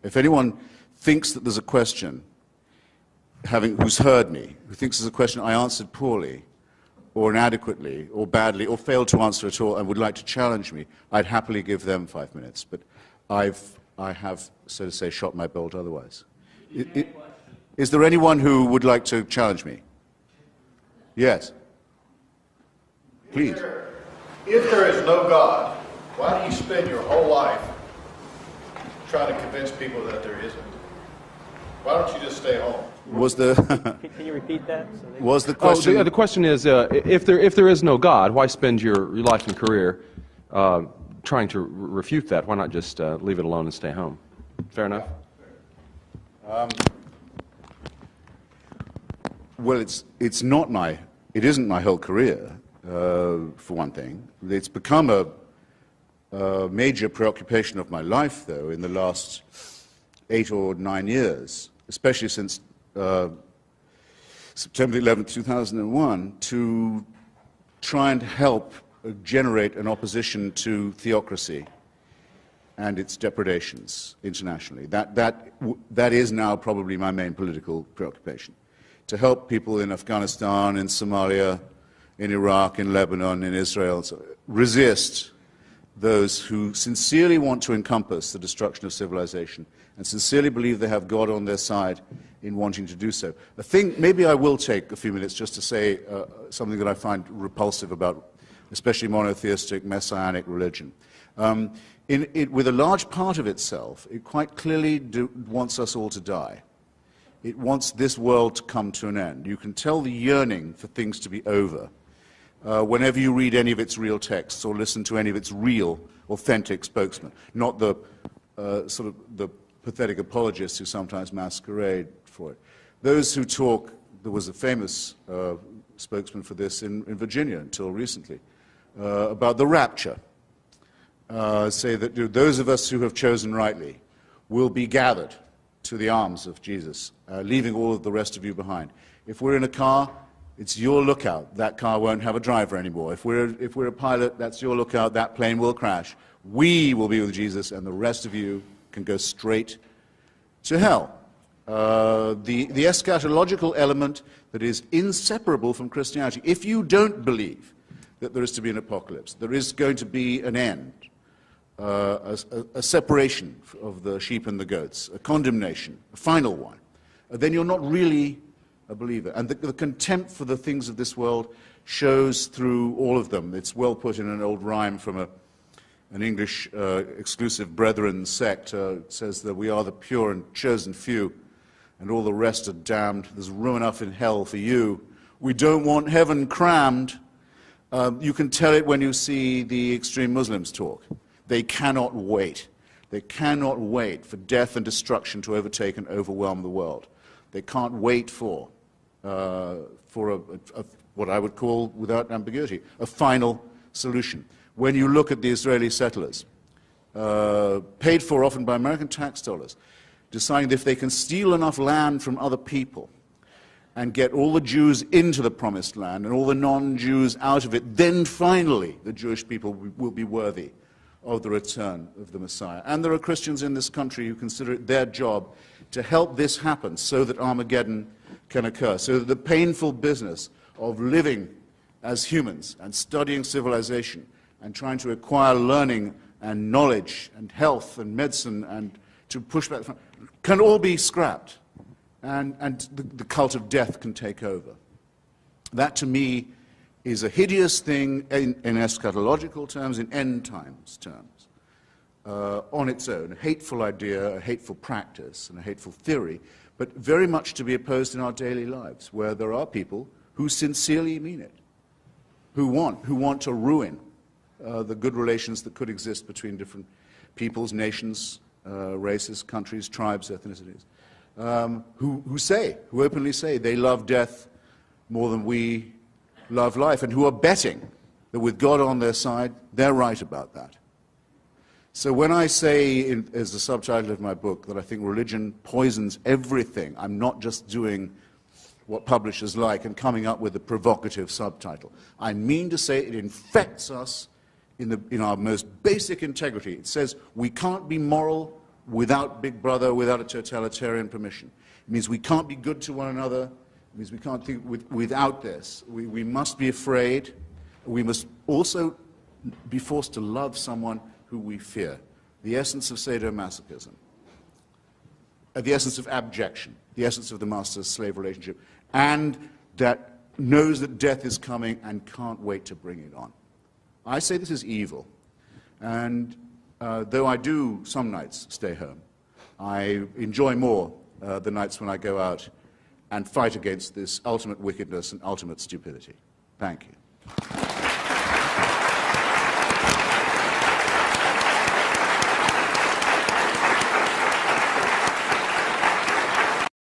If anyone thinks that there's a question, who's heard me, who thinks there's a question I answered poorly, or inadequately, or badly, or failed to answer at all, and would like to challenge me, I'd happily give them 5 minutes. But I have, so to say, shot my bolt otherwise. Is there anyone who would like to challenge me? Yes. Please. If there is no God, why do you spend your whole life trying to convince people that there isn't? Why don't you just stay home? Can you repeat that? Was the question? The question is, if there is no God, why spend your life and career trying to refute that? Why not just leave it alone and stay home? Fair enough. Well, it isn't my whole career, for one thing. It's become a major preoccupation of my life, though, in the last 8 or 9 years, especially since September 11, 2001, to try and help generate an opposition to theocracy and its depredations internationally. That is now probably my main political preoccupation, to help people in Afghanistan, in Somalia, in Iraq, in Lebanon, in Israel, resist those who sincerely want to encompass the destruction of civilization and sincerely believe they have God on their side in wanting to do so. Maybe I will take a few minutes just to say something that I find repulsive about especially monotheistic, messianic religion. With a large part of itself, it quite clearly wants us all to die. It wants this world to come to an end. You can tell the yearning for things to be over whenever you read any of its real texts or listen to any of its real, authentic spokesmen, not the sort of the pathetic apologists who sometimes masquerade for it. Those who talk, there was a famous spokesman for this in Virginia until recently, about the rapture. Say that those of us who have chosen rightly will be gathered to the arms of Jesus, leaving all of the rest of you behind. If we're in a car, it's your lookout. That car won't have a driver anymore. If we're a pilot, that's your lookout. That plane will crash. We will be with Jesus, and the rest of you can go straight to hell. The eschatological element that is inseparable from Christianity. If you don't believe that there is to be an apocalypse, there is going to be an end, a separation of the sheep and the goats, a condemnation, a final one, then you're not really a believer. And the contempt for the things of this world shows through all of them. It's well put in an old rhyme from an English exclusive brethren sect. It says that we are the pure and chosen few, and all the rest are damned. There's room enough in hell for you. We don't want heaven crammed. You can tell it when you see the extreme Muslims talk. They cannot wait. They cannot wait for death and destruction to overtake and overwhelm the world. They can't wait for what I would call, without ambiguity, a final solution. When you look at the Israeli settlers, paid for often by American tax dollars, deciding that if they can steal enough land from other people and get all the Jews into the promised land and all the non-Jews out of it, then finally the Jewish people will be worthy of the return of the Messiah. And there are Christians in this country who consider it their job to help this happen so that Armageddon can occur, so that the painful business of living as humans and studying civilization and trying to acquire learning and knowledge and health and medicine and to push back can all be scrapped, and the cult of death can take over. That, to me, is a hideous thing in eschatological terms, in end times terms, on its own, a hateful idea, a hateful practice, and a hateful theory, but very much to be opposed in our daily lives, where there are people who sincerely mean it, who want to ruin the good relations that could exist between different peoples, nations, races, countries, tribes, ethnicities, who openly say they love death more than we love life, and who are betting that with God on their side, they're right about that. So when I say, as the subtitle of my book, that I think religion poisons everything, I'm not just doing what publishers like and coming up with a provocative subtitle. I mean to say it infects us in our most basic integrity. It says we can't be moral without Big Brother, without a totalitarian permission. It means we can't be good to one another. It means we can't think without this. We must be afraid. We must also be forced to love someone who we fear. The essence of sadomasochism. The essence of abjection. The essence of the master-slave relationship. And that knows that death is coming and can't wait to bring it on. I say this is evil. And though I do some nights stay home, I enjoy more the nights when I go out and fight against this ultimate wickedness and ultimate stupidity. Thank you.